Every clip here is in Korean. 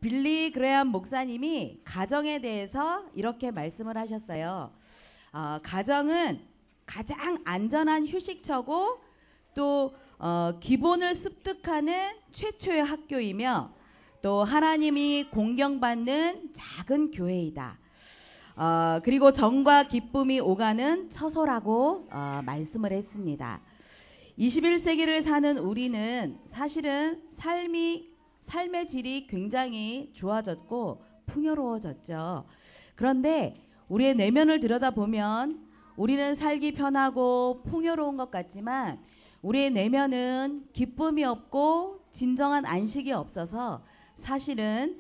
빌리 그레엄 목사님이 가정에 대해서 이렇게 말씀을 하셨어요. 가정은 가장 안전한 휴식처고 또 기본을 습득하는 최초의 학교이며 또 하나님이 공경받는 작은 교회이다. 그리고 정과 기쁨이 오가는 처소라고 말씀을 했습니다. 21세기를 사는 우리는 사실은 삶의 질이 굉장히 좋아졌고 풍요로워졌죠. 그런데 우리의 내면을 들여다보면 우리는 살기 편하고 풍요로운 것 같지만 우리의 내면은 기쁨이 없고 진정한 안식이 없어서 사실은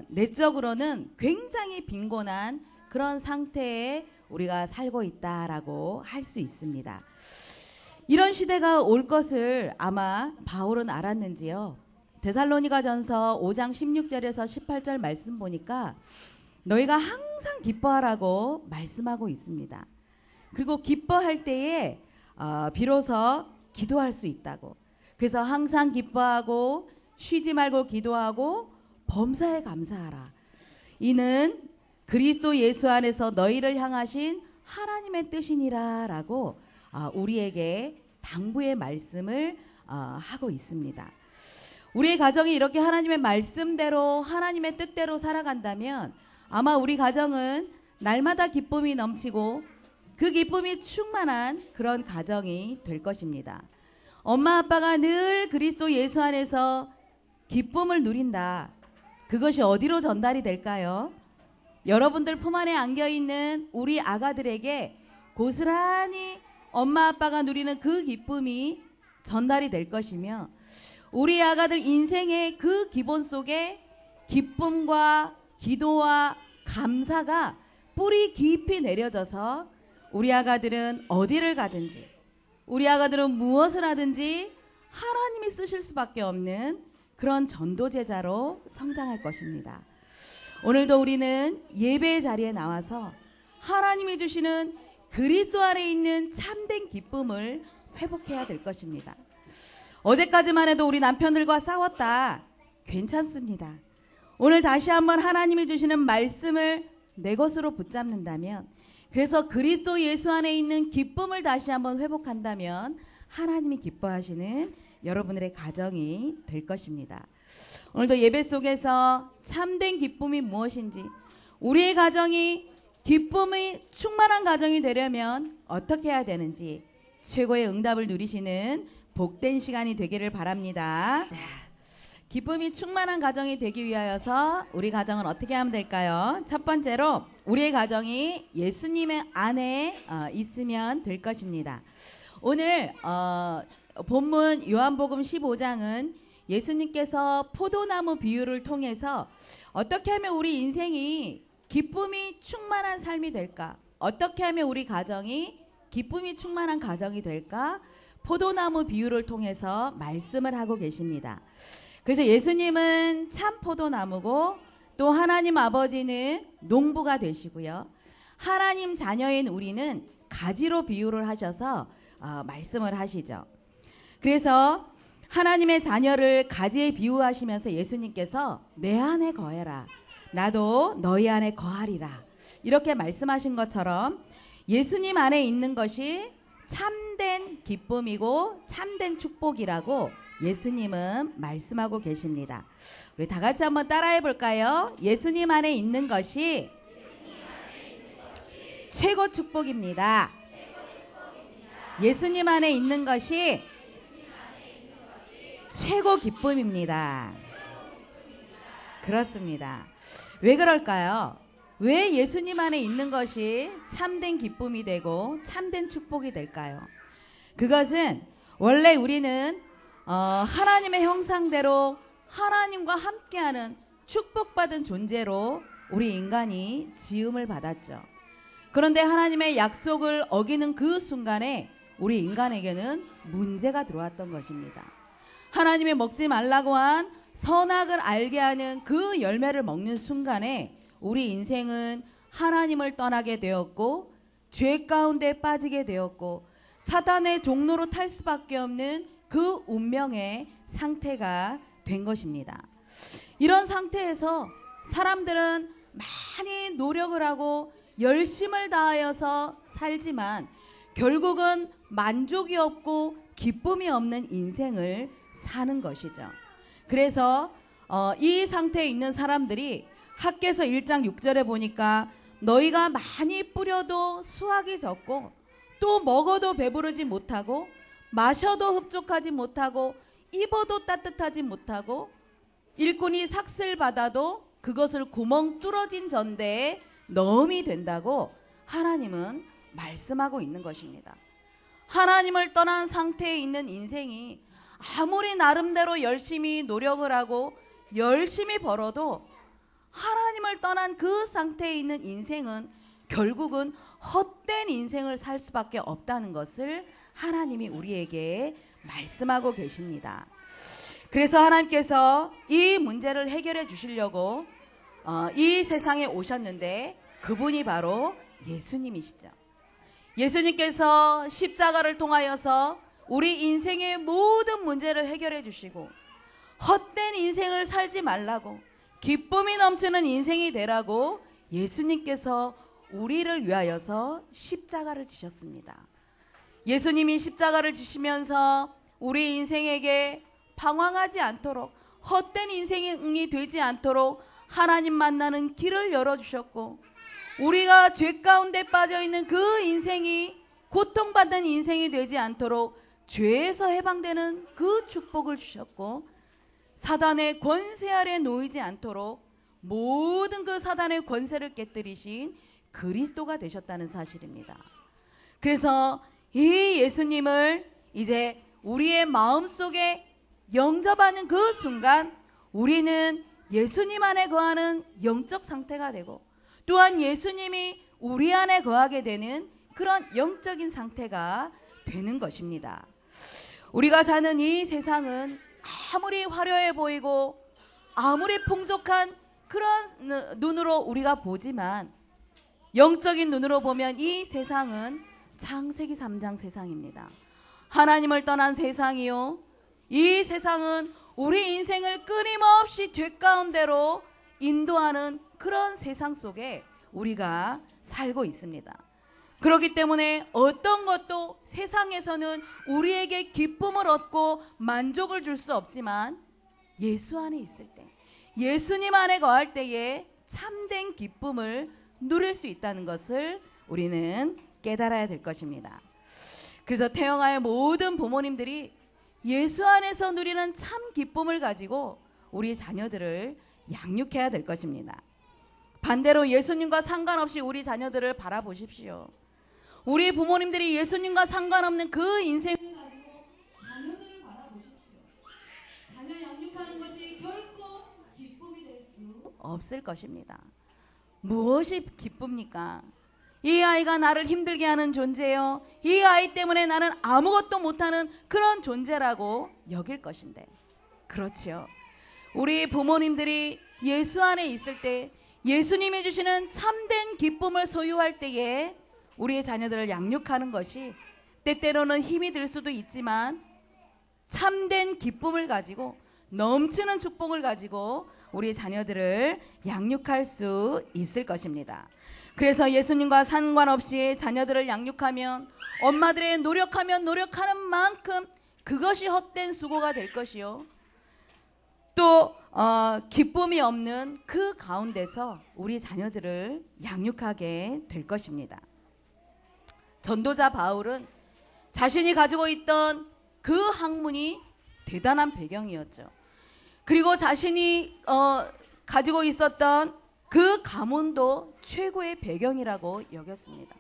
내적으로는 굉장히 빈곤한 그런 상태에 우리가 살고 있다라고 할 수 있습니다. 이런 시대가 올 것을 아마 바울은 알았는지요. 데살로니가전서 5장 16절에서 18절 말씀 보니까 너희가 항상 기뻐하라고 말씀하고 있습니다. 그리고 기뻐할 때에 비로소 기도할 수 있다고. 그래서 항상 기뻐하고 쉬지 말고 기도하고 범사에 감사하라. 이는 그리스도 예수 안에서 너희를 향하신 하나님의 뜻이니라 라고 우리에게 당부의 말씀을 하고 있습니다. 우리의 가정이 이렇게 하나님의 말씀대로 하나님의 뜻대로 살아간다면 아마 우리 가정은 날마다 기쁨이 넘치고 그 기쁨이 충만한 그런 가정이 될 것입니다. 엄마 아빠가 늘 그리스도 예수 안에서 기쁨을 누린다. 그것이 어디로 전달이 될까요? 여러분들 품 안에 안겨있는 우리 아가들에게 고스란히 엄마 아빠가 누리는 그 기쁨이 전달이 될 것이며 우리 아가들 인생의 그 기본 속에 기쁨과 기도와 감사가 뿌리 깊이 내려져서 우리 아가들은 어디를 가든지 우리 아가들은 무엇을 하든지 하나님이 쓰실 수밖에 없는 그런 전도제자로 성장할 것입니다. 오늘도 우리는 예배의 자리에 나와서 하나님이 주시는 그리스도 안에 있는 참된 기쁨을 회복해야 될 것입니다. 어제까지만 해도 우리 남편들과 싸웠다. 괜찮습니다. 오늘 다시 한번 하나님이 주시는 말씀을 내 것으로 붙잡는다면 그래서 그리스도 예수 안에 있는 기쁨을 다시 한번 회복한다면 하나님이 기뻐하시는 여러분들의 가정이 될 것입니다. 오늘도 예배 속에서 참된 기쁨이 무엇인지 우리의 가정이 기쁨이 충만한 가정이 되려면 어떻게 해야 되는지 최고의 응답을 누리시는 복된 시간이 되기를 바랍니다. 기쁨이 충만한 가정이 되기 위하여서 우리 가정은 어떻게 하면 될까요? 첫 번째로 우리의 가정이 예수님의 안에 있으면 될 것입니다. 오늘 본문 요한복음 15장은 예수님께서 포도나무 비유를 통해서 어떻게 하면 우리 인생이 기쁨이 충만한 삶이 될까? 어떻게 하면 우리 가정이 기쁨이 충만한 가정이 될까? 포도나무 비유를 통해서 말씀을 하고 계십니다. 그래서 예수님은 참 포도나무고 또 하나님 아버지는 농부가 되시고요. 하나님 자녀인 우리는 가지로 비유를 하셔서 말씀을 하시죠. 그래서 하나님의 자녀를 가지에 비유하시면서 예수님께서 내 안에 거해라. 나도 너희 안에 거하리라. 이렇게 말씀하신 것처럼 예수님 안에 있는 것이 참된 기쁨이고 참된 축복이라고 예수님은 말씀하고 계십니다. 우리 다 같이 한번 따라해 볼까요? 예수님 안에 있는 것이 최고 축복입니다. 예수님 안에 있는 것이 최고 기쁨입니다. 그렇습니다. 왜 그럴까요? 왜 예수님 안에 있는 것이 참된 기쁨이 되고 참된 축복이 될까요? 그것은 원래 우리는 하나님의 형상대로 하나님과 함께하는 축복받은 존재로 우리 인간이 지음을 받았죠. 그런데 하나님의 약속을 어기는 그 순간에 우리 인간에게는 문제가 들어왔던 것입니다. 하나님이 먹지 말라고 한 선악을 알게 하는 그 열매를 먹는 순간에 우리 인생은 하나님을 떠나게 되었고 죄 가운데 빠지게 되었고 사단의 종로로 탈 수밖에 없는 그 운명의 상태가 된 것입니다. 이런 상태에서 사람들은 많이 노력을 하고 열심을 다하여서 살지만 결국은 만족이 없고 기쁨이 없는 인생을 사는 것이죠. 그래서 이 상태에 있는 사람들이 학개서 1장 6절에 보니까 너희가 많이 뿌려도 수확이 적고 또 먹어도 배부르지 못하고 마셔도 흡족하지 못하고 입어도 따뜻하지 못하고 일꾼이 삭슬 받아도 그것을 구멍 뚫어진 전대에 넣음이 된다고 하나님은 말씀하고 있는 것입니다. 하나님을 떠난 상태에 있는 인생이 아무리 나름대로 열심히 노력을 하고 열심히 벌어도 하나님을 떠난 그 상태에 있는 인생은 결국은 헛된 인생을 살 수밖에 없다는 것을 하나님이 우리에게 말씀하고 계십니다. 그래서 하나님께서 이 문제를 해결해 주시려고 이 세상에 오셨는데 그분이 바로 예수님이시죠. 예수님께서 십자가를 통하여서 우리 인생의 모든 문제를 해결해 주시고 헛된 인생을 살지 말라고 기쁨이 넘치는 인생이 되라고 예수님께서 우리를 위하여서 십자가를 지셨습니다. 예수님이 십자가를 지시면서 우리 인생에게 방황하지 않도록 헛된 인생이 되지 않도록 하나님 만나는 길을 열어주셨고 우리가 죄 가운데 빠져있는 그 인생이 고통받는 인생이 되지 않도록 죄에서 해방되는 그 축복을 주셨고 사단의 권세 아래 놓이지 않도록 모든 그 사단의 권세를 깨뜨리신 그리스도가 되셨다는 사실입니다. 그래서 이 예수님을 이제 우리의 마음속에 영접하는 그 순간 우리는 예수님 안에 거하는 영적 상태가 되고 또한 예수님이 우리 안에 거하게 되는 그런 영적인 상태가 되는 것입니다. 우리가 사는 이 세상은 아무리 화려해 보이고 아무리 풍족한 그런 눈으로 우리가 보지만 영적인 눈으로 보면 이 세상은 창세기 3장 세상입니다. 하나님을 떠난 세상이요 이 세상은 우리 인생을 끊임없이 죄 가운데로 인도하는 그런 세상 속에 우리가 살고 있습니다. 그렇기 때문에 어떤 것도 세상에서는 우리에게 기쁨을 얻고 만족을 줄 수 없지만 예수 안에 있을 때 예수님 안에 거할 때에 참된 기쁨을 누릴 수 있다는 것을 우리는 깨달아야 될 것입니다. 그래서 태영아의 모든 부모님들이 예수 안에서 누리는 참 기쁨을 가지고 우리 자녀들을 양육해야 될 것입니다. 반대로 예수님과 상관없이 우리 자녀들을 바라보십시오. 우리 부모님들이 예수님과 상관없는 그 인생을 가지고 자녀들을 바라보십시오. 자녀 양육하는 것이 결코 기쁨이 될 수 없을 것입니다. 무엇이 기쁩니까? 이 아이가 나를 힘들게 하는 존재요. 이 아이 때문에 나는 아무것도 못하는 그런 존재라고 여길 것인데 그렇지요. 우리 부모님들이 예수 안에 있을 때 예수님이 주시는 참된 기쁨을 소유할 때에 우리의 자녀들을 양육하는 것이 때때로는 힘이 들 수도 있지만 참된 기쁨을 가지고 넘치는 축복을 가지고 우리 자녀들을 양육할 수 있을 것입니다. 그래서 예수님과 상관없이 자녀들을 양육하면 엄마들의 노력하면 노력하는 만큼 그것이 헛된 수고가 될 것이요. 또 기쁨이 없는 그 가운데서 우리 자녀들을 양육하게 될 것입니다. 전도자 바울은 자신이 가지고 있던 그 학문이 대단한 배경이었죠. 그리고 자신이 가지고 있었던 그 가문도 최고의 배경이라고 여겼습니다.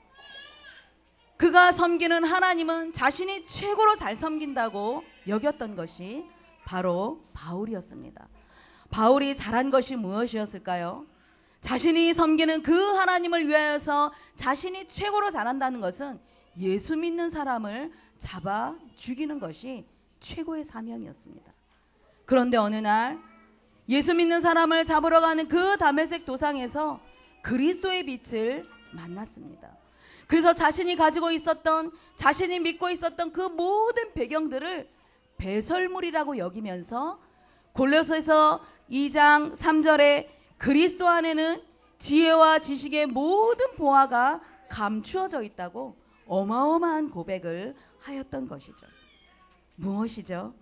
그가 섬기는 하나님은 자신이 최고로 잘 섬긴다고 여겼던 것이 바로 바울이었습니다. 바울이 잘한 것이 무엇이었을까요? 자신이 섬기는 그 하나님을 위하여서 자신이 최고로 잘한다는 것은 예수 믿는 사람을 잡아 죽이는 것이 최고의 사명이었습니다. 그런데 어느 날 예수 믿는 사람을 잡으러 가는 그 다메섹 도상에서 그리스도의 빛을 만났습니다. 그래서 자신이 가지고 있었던 자신이 믿고 있었던 그 모든 배경들을 배설물이라고 여기면서 골로새서 2장 3절에 그리스도 안에는 지혜와 지식의 모든 보화가 감추어져 있다고 어마어마한 고백을 하였던 것이죠. 무엇이죠?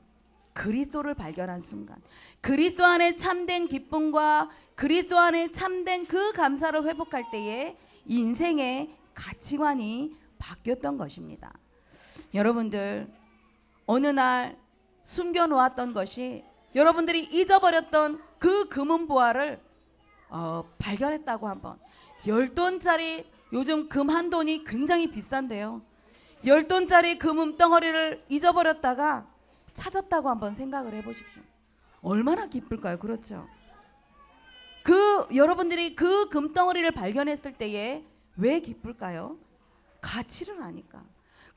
그리스도를 발견한 순간, 그리스도 안에 참된 기쁨과 그리스도 안에 참된 그 감사를 회복할 때에 인생의 가치관이 바뀌었던 것입니다. 여러분들, 어느 날 숨겨놓았던 것이, 여러분들이 잊어버렸던 그 금은보화를 발견했다고. 한번 10돈짜리, 요즘 금 한 돈이 굉장히 비싼데요, 10돈짜리 금은덩어리를 잊어버렸다가 찾았다고 한번 생각을 해보십시오. 얼마나 기쁠까요? 그렇죠? 여러분들이 그 금덩어리를 발견했을 때에 왜 기쁠까요? 가치를 아니까,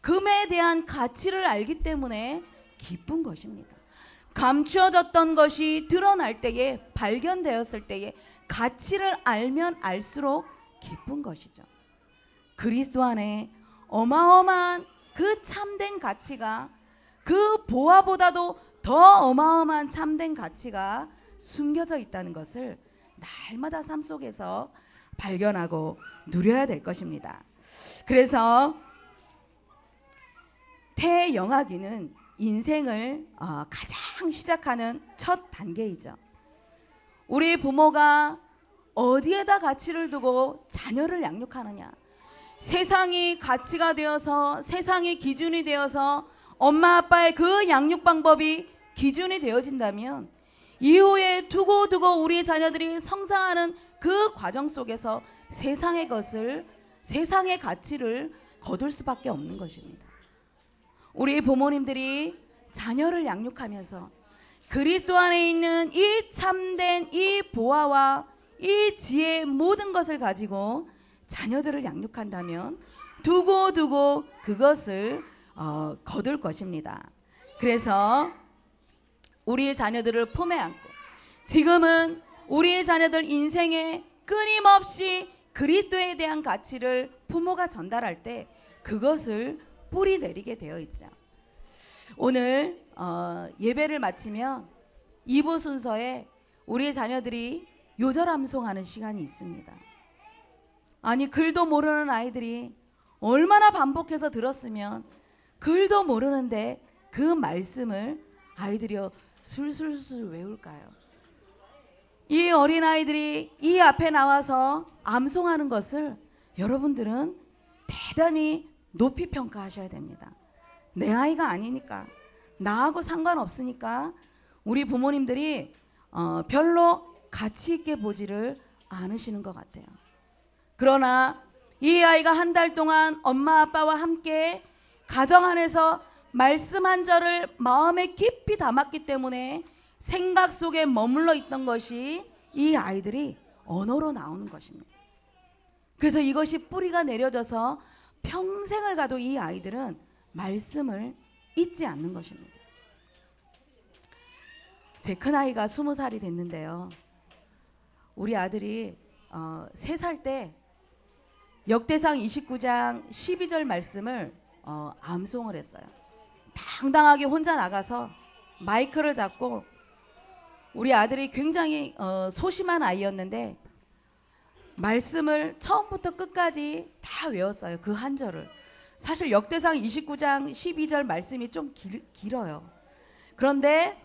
금에 대한 가치를 알기 때문에 기쁜 것입니다. 감추어졌던 것이 드러날 때에, 발견되었을 때에 가치를 알면 알수록 기쁜 것이죠. 그리스도 안에 어마어마한 그 참된 가치가, 그 보화보다도 더 어마어마한 참된 가치가 숨겨져 있다는 것을 날마다 삶 속에서 발견하고 누려야 될 것입니다. 그래서 태영하기는 인생을 가장 시작하는 첫 단계이죠. 우리 부모가 어디에다 가치를 두고 자녀를 양육하느냐, 세상이 가치가 되어서, 세상이 기준이 되어서 엄마 아빠의 그 양육 방법이 기준이 되어진다면 이후에 두고두고 우리 자녀들이 성장하는 그 과정 속에서 세상의 것을, 세상의 가치를 거둘 수밖에 없는 것입니다. 우리 부모님들이 자녀를 양육하면서 그리스도 안에 있는 이 참된 이 보화와 이 지혜의 모든 것을 가지고 자녀들을 양육한다면 두고두고 그것을 거둘 것입니다. 그래서 우리 자녀들을 품에 안고, 지금은 우리 자녀들 인생에 끊임없이 그리스도에 대한 가치를 부모가 전달할 때 그것을 뿌리 내리게 되어 있죠. 오늘 예배를 마치면 2부 순서에 우리 자녀들이 요절 암송하는 시간이 있습니다. 아니, 글도 모르는 아이들이 얼마나 반복해서 들었으면 글도 모르는데 그 말씀을 아이들이 술술술 외울까요? 이 어린아이들이 이 앞에 나와서 암송하는 것을 여러분들은 대단히 높이 평가하셔야 됩니다. 내 아이가 아니니까, 나하고 상관없으니까 우리 부모님들이 별로 가치 있게 보지를 않으시는 것 같아요. 그러나 이 아이가 한 달 동안 엄마 아빠와 함께 가정 안에서 말씀 한 절을 마음에 깊이 담았기 때문에 생각 속에 머물러 있던 것이 이 아이들이 언어로 나오는 것입니다. 그래서 이것이 뿌리가 내려져서 평생을 가도 이 아이들은 말씀을 잊지 않는 것입니다. 제 큰아이가 20살이 됐는데요, 우리 아들이 3살 때 역대상 29장 12절 말씀을 암송을 했어요. 당당하게 혼자 나가서 마이크를 잡고, 우리 아들이 굉장히 소심한 아이였는데 말씀을 처음부터 끝까지 다 외웠어요. 그 한 절을. 사실 역대상 29장 12절 말씀이 좀 길어요. 그런데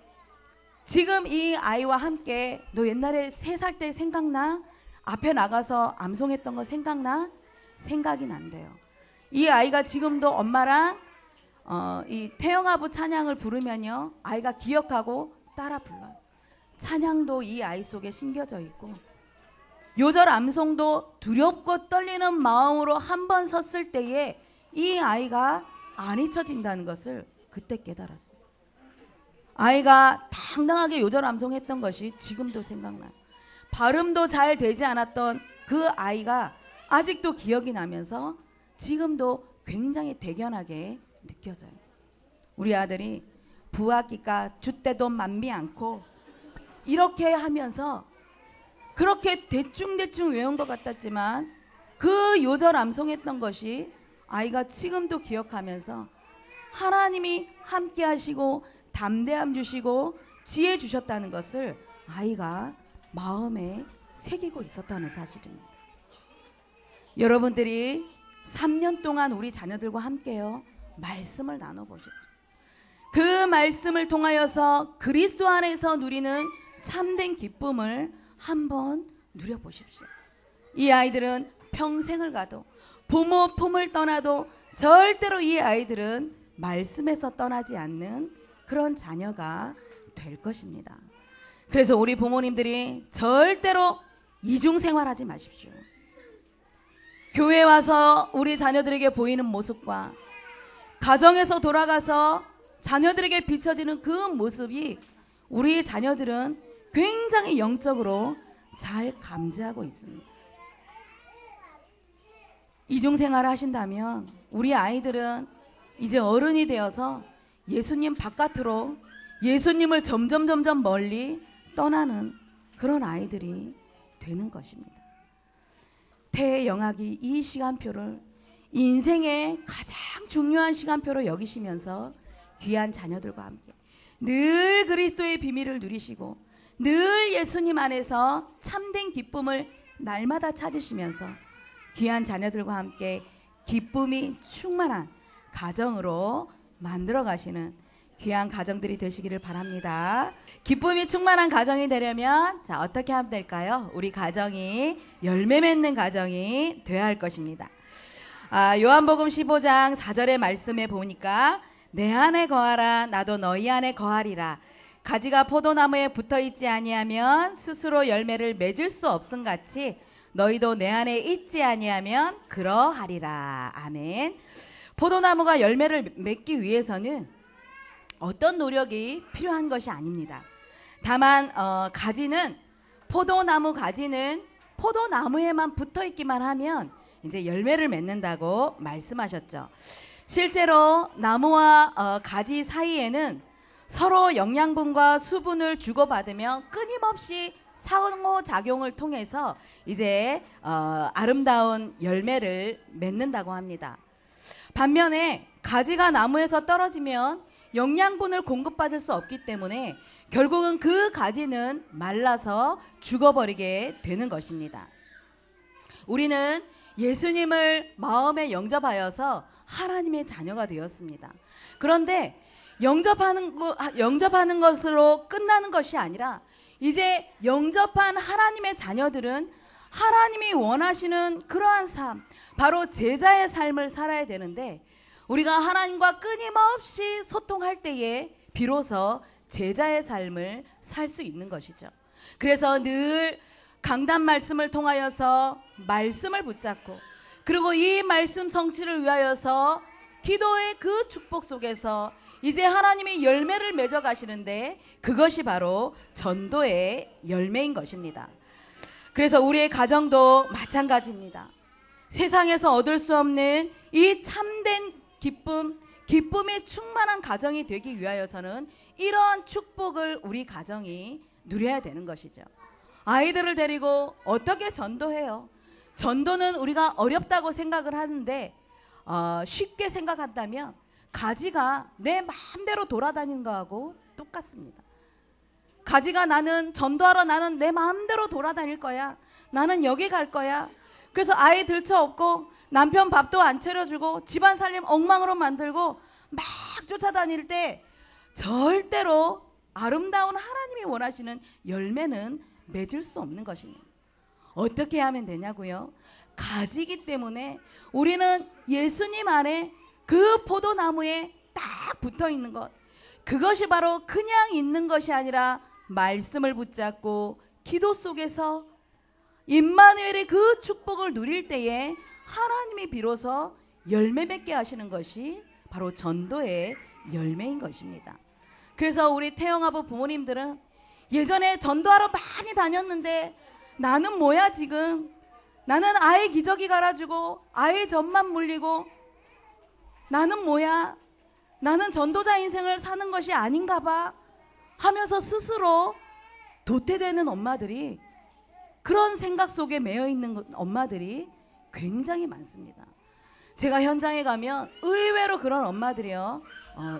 지금 이 아이와 함께 너 옛날에 3살 때 생각나? 앞에 나가서 암송했던 거 생각나? 생각이 난대요. 이 아이가 지금도 엄마랑 이 태영아부 찬양을 부르면요, 아이가 기억하고 따라 불러요. 찬양도 이 아이 속에 심겨져 있고, 요절 암송도 두렵고 떨리는 마음으로 한 번 섰을 때에 이 아이가 안 잊혀진다는 것을 그때 깨달았어요. 아이가 당당하게 요절 암송했던 것이 지금도 생각나요. 발음도 잘 되지 않았던 그 아이가 아직도 기억이 나면서 지금도 굉장히 대견하게 느껴져요. 우리 아들이 부학기가 줏대도 만미 않고 이렇게 하면서 그렇게 대충대충 외운 것 같았지만 그 요절 암송했던 것이 아이가 지금도 기억하면서 하나님이 함께 하시고 담대함 주시고 지혜 주셨다는 것을 아이가 마음에 새기고 있었다는 사실입니다. 여러분들이 3년 동안 우리 자녀들과 함께요 말씀을 나눠보십시오. 그 말씀을 통하여서 그리스도 안에서 누리는 참된 기쁨을 한번 누려보십시오. 이 아이들은 평생을 가도 부모 품을 떠나도 절대로 이 아이들은 말씀에서 떠나지 않는 그런 자녀가 될 것입니다. 그래서 우리 부모님들이 절대로 이중생활하지 마십시오. 교회 와서 우리 자녀들에게 보이는 모습과 가정에서 돌아가서 자녀들에게 비춰지는 그 모습이 우리 자녀들은 굉장히 영적으로 잘 감지하고 있습니다. 이중생활을 하신다면 우리 아이들은 이제 어른이 되어서 예수님 바깥으로 예수님을 점점 멀리 떠나는 그런 아이들이 되는 것입니다. 태영학이 이 시간표를 인생의 가장 중요한 시간표로 여기시면서 귀한 자녀들과 함께 늘 그리스도의 비밀을 누리시고 늘 예수님 안에서 참된 기쁨을 날마다 찾으시면서 귀한 자녀들과 함께 기쁨이 충만한 가정으로 만들어 가시는 귀한 가정들이 되시기를 바랍니다. 기쁨이 충만한 가정이 되려면 자 어떻게 하면 될까요? 우리 가정이 열매 맺는 가정이 되어야 할 것입니다. 요한복음 15장 4절의 말씀에 보니까 내 안에 거하라 나도 너희 안에 거하리라. 가지가 포도나무에 붙어있지 아니하면 스스로 열매를 맺을 수 없음같이 너희도 내 안에 있지 아니하면 그러하리라. 아멘. 포도나무가 열매를 맺기 위해서는 어떤 노력이 필요한 것이 아닙니다. 다만 가지는 포도나무 가지는 포도나무에만 붙어있기만 하면 이제 열매를 맺는다고 말씀하셨죠. 실제로 나무와 가지 사이에는 서로 영양분과 수분을 주고받으며 끊임없이 상호작용을 통해서 이제 아름다운 열매를 맺는다고 합니다. 반면에 가지가 나무에서 떨어지면 영양분을 공급받을 수 없기 때문에 결국은 그 가지는 말라서 죽어버리게 되는 것입니다. 우리는 예수님을 마음에 영접하여서 하나님의 자녀가 되었습니다. 그런데 영접하는 것으로 끝나는 것이 아니라 이제 영접한 하나님의 자녀들은 하나님이 원하시는 그러한 삶, 바로 제자의 삶을 살아야 되는데 우리가 하나님과 끊임없이 소통할 때에 비로소 제자의 삶을 살 수 있는 것이죠. 그래서 늘 강단 말씀을 통하여서 말씀을 붙잡고 그리고 이 말씀 성취를 위하여서 기도의 그 축복 속에서 이제 하나님이 열매를 맺어 가시는데 그것이 바로 전도의 열매인 것입니다. 그래서 우리의 가정도 마찬가지입니다. 세상에서 얻을 수 없는 이 참된 기쁨이 충만한 가정이 되기 위하여서는 이러한 축복을 우리 가정이 누려야 되는 것이죠. 아이들을 데리고 어떻게 전도해요? 전도는 우리가 어렵다고 생각을 하는데 쉽게 생각한다면 가지가 내 마음대로 돌아다니는 거하고 똑같습니다. 가지가 나는 전도하러 나는 내 마음대로 돌아다닐 거야. 나는 여기 갈 거야. 그래서 아이 들쳐업고 남편 밥도 안 차려주고 집안 살림 엉망으로 만들고 막 쫓아다닐 때 절대로 아름다운 하나님이 원하시는 열매는 맺을 수 없는 것입니다. 어떻게 하면 되냐고요? 가지기 때문에 우리는 예수님 안에 그 포도나무에 딱 붙어 있는 것, 그것이 바로 그냥 있는 것이 아니라 말씀을 붙잡고 기도 속에서 임마누엘의 그 축복을 누릴 때에 하나님이 비로소 열매 맺게 하시는 것이 바로 전도의 열매인 것입니다. 그래서 우리 태영아부 부모님들은 예전에 전도하러 많이 다녔는데 나는 뭐야 지금? 나는 아이 기저귀 갈아주고 아이 젖만 물리고 나는 뭐야? 나는 전도자 인생을 사는 것이 아닌가 봐 하면서 스스로 도태되는 엄마들이, 그런 생각 속에 매여 있는 엄마들이 굉장히 많습니다. 제가 현장에 가면 의외로 그런 엄마들이요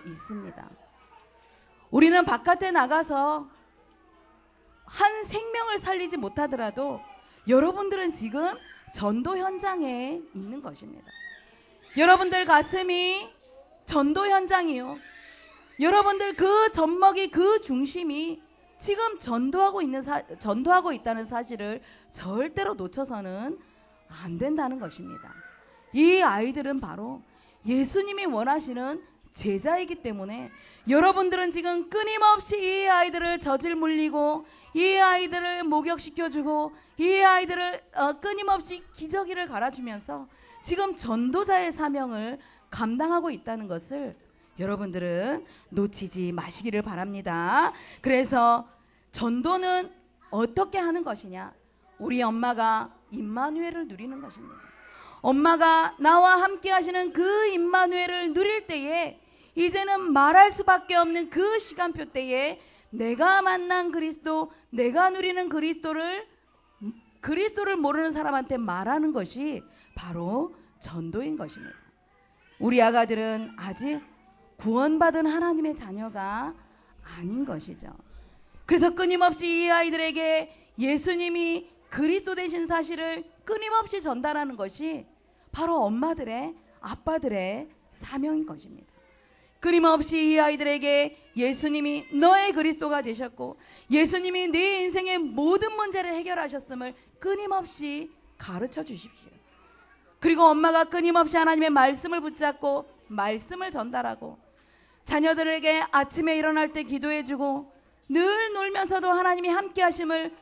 있습니다. 우리는 바깥에 나가서 한 생명을 살리지 못하더라도 여러분들은 지금 전도 현장에 있는 것입니다. 여러분들 가슴이 전도 현장이요. 여러분들 그 젖먹이 그 중심이 지금 전도하고 있다는 사실을 절대로 놓쳐서는 안 된다는 것입니다. 이 아이들은 바로 예수님이 원하시는 제자이기 때문에 여러분들은 지금 끊임없이 이 아이들을 젖을 물리고 이 아이들을 목욕시켜주고 이 아이들을 끊임없이 기저귀를 갈아주면서 지금 전도자의 사명을 감당하고 있다는 것을 여러분들은 놓치지 마시기를 바랍니다. 그래서 전도는 어떻게 하는 것이냐? 우리 엄마가 임마누엘을 누리는 것입니다. 엄마가 나와 함께 하시는 그 임마누엘을 누릴 때에 이제는 말할 수밖에 없는 그 시간표 때에 내가 만난 그리스도, 내가 누리는 그리스도를 모르는 사람한테 말하는 것이 바로 전도인 것입니다. 우리 아가들은 아직 구원받은 하나님의 자녀가 아닌 것이죠. 그래서 끊임없이 이 아이들에게 예수님이 그리스도 되신 사실을 끊임없이 전달하는 것이 바로 엄마들의, 아빠들의 사명인 것입니다. 끊임없이 이 아이들에게 예수님이 너의 그리스도가 되셨고 예수님이 네 인생의 모든 문제를 해결하셨음을 끊임없이 가르쳐 주십시오. 그리고 엄마가 끊임없이 하나님의 말씀을 붙잡고 말씀을 전달하고 자녀들에게 아침에 일어날 때 기도해주고 늘 놀면서도 하나님이 함께 하심을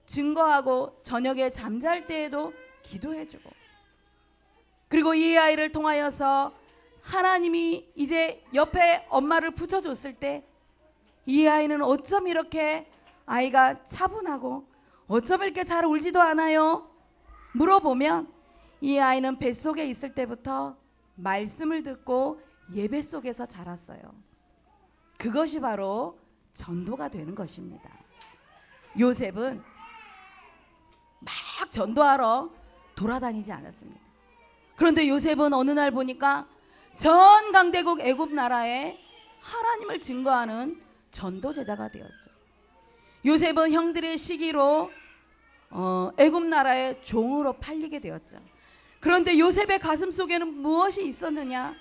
증거하고 저녁에 잠잘 때에도 기도해주고 그리고 이 아이를 통하여서 하나님이 이제 옆에 엄마를 붙여줬을 때 이 아이는 어쩜 이렇게 아이가 차분하고 어쩜 이렇게 잘 울지도 않아요? 물어보면 이 아이는 뱃속에 있을 때부터 말씀을 듣고 예배 속에서 자랐어요. 그것이 바로 전도가 되는 것입니다. 요셉은 막 전도하러 돌아다니지 않았습니다. 그런데 요셉은 어느 날 보니까 전 강대국 애굽 나라에 하나님을 증거하는 전도 제자가 되었죠. 요셉은 형들의 시기로 애굽 나라의 종으로 팔리게 되었죠. 그런데 요셉의 가슴 속에는 무엇이 있었느냐?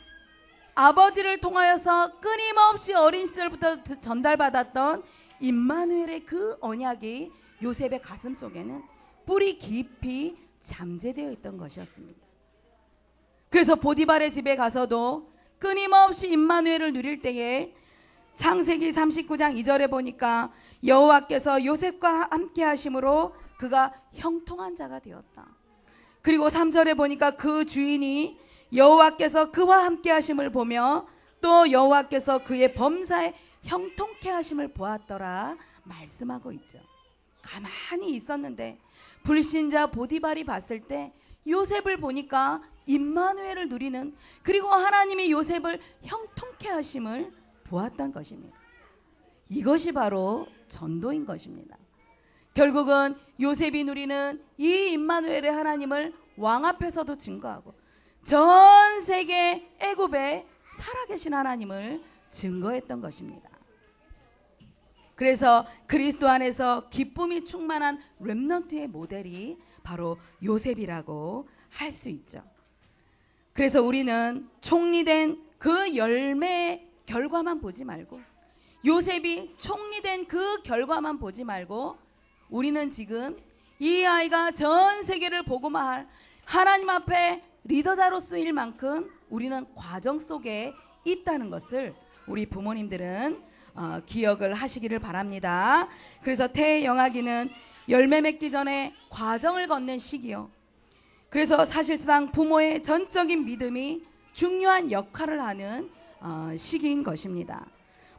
아버지를 통하여서 끊임없이 어린 시절부터 전달받았던 임마누엘의 그 언약이 요셉의 가슴 속에는 뿌리 깊이 잠재되어 있던 것이었습니다. 그래서 보디발의 집에 가서도 끊임없이 임마누엘을 누릴 때에 창세기 39장 2절에 보니까 여호와께서 요셉과 함께 하심으로 그가 형통한 자가 되었다. 그리고 3절에 보니까 그 주인이 여호와께서 그와 함께 하심을 보며 또 여호와께서 그의 범사에 형통케 하심을 보았더라 말씀하고 있죠. 가만히 있었는데 불신자 보디발이 봤을 때 요셉을 보니까 임마누엘을 누리는 그리고 하나님이 요셉을 형통케 하심을 보았던 것입니다. 이것이 바로 전도인 것입니다. 결국은 요셉이 누리는 이 임마누엘의 하나님을 왕 앞에서도 증거하고 전 세계 애굽에 살아계신 하나님을 증거했던 것입니다. 그래서 그리스도 안에서 기쁨이 충만한 렘넌트의 모델이 바로 요셉이라고 할 수 있죠. 그래서 우리는 총리된 그 열매의 결과만 보지 말고 요셉이 총리된 그 결과만 보지 말고 우리는 지금 이 아이가 전 세계를 복음화할 하나님 앞에 리더자로 쓰일 만큼 우리는 과정 속에 있다는 것을 우리 부모님들은 기억을 하시기를 바랍니다. 그래서 태영하기는 열매 맺기 전에 과정을 걷는 시기요. 그래서 사실상 부모의 전적인 믿음이 중요한 역할을 하는 시기인 것입니다.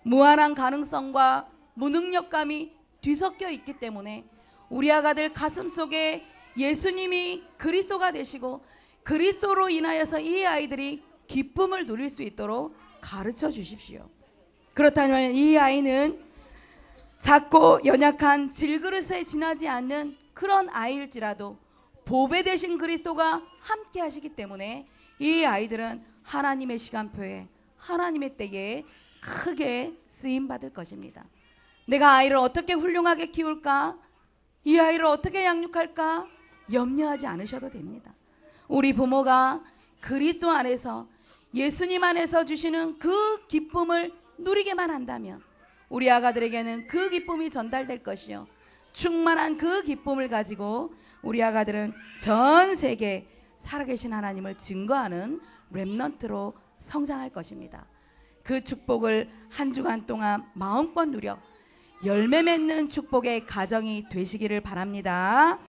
무한한 가능성과 무능력감이 뒤섞여 있기 때문에 우리 아가들 가슴 속에 예수님이 그리스도가 되시고 그리스도로 인하여서 이 아이들이 기쁨을 누릴 수 있도록 가르쳐 주십시오. 그렇다면 이 아이는 작고 연약한 질그릇에 지나지 않는 그런 아이일지라도 보배 되신 그리스도가 함께 하시기 때문에 이 아이들은 하나님의 시간표에 하나님의 때에 크게 쓰임받을 것입니다. 내가 아이를 어떻게 훌륭하게 키울까? 이 아이를 어떻게 양육할까? 염려하지 않으셔도 됩니다. 우리 부모가 그리스도 안에서 예수님 안에서 주시는 그 기쁨을 누리게만 한다면 우리 아가들에게는 그 기쁨이 전달될 것이요, 충만한 그 기쁨을 가지고 우리 아가들은 전 세계 살아계신 하나님을 증거하는 렘넌트로 성장할 것입니다. 그 축복을 한 주간 동안 마음껏 누려 열매 맺는 축복의 가정이 되시기를 바랍니다.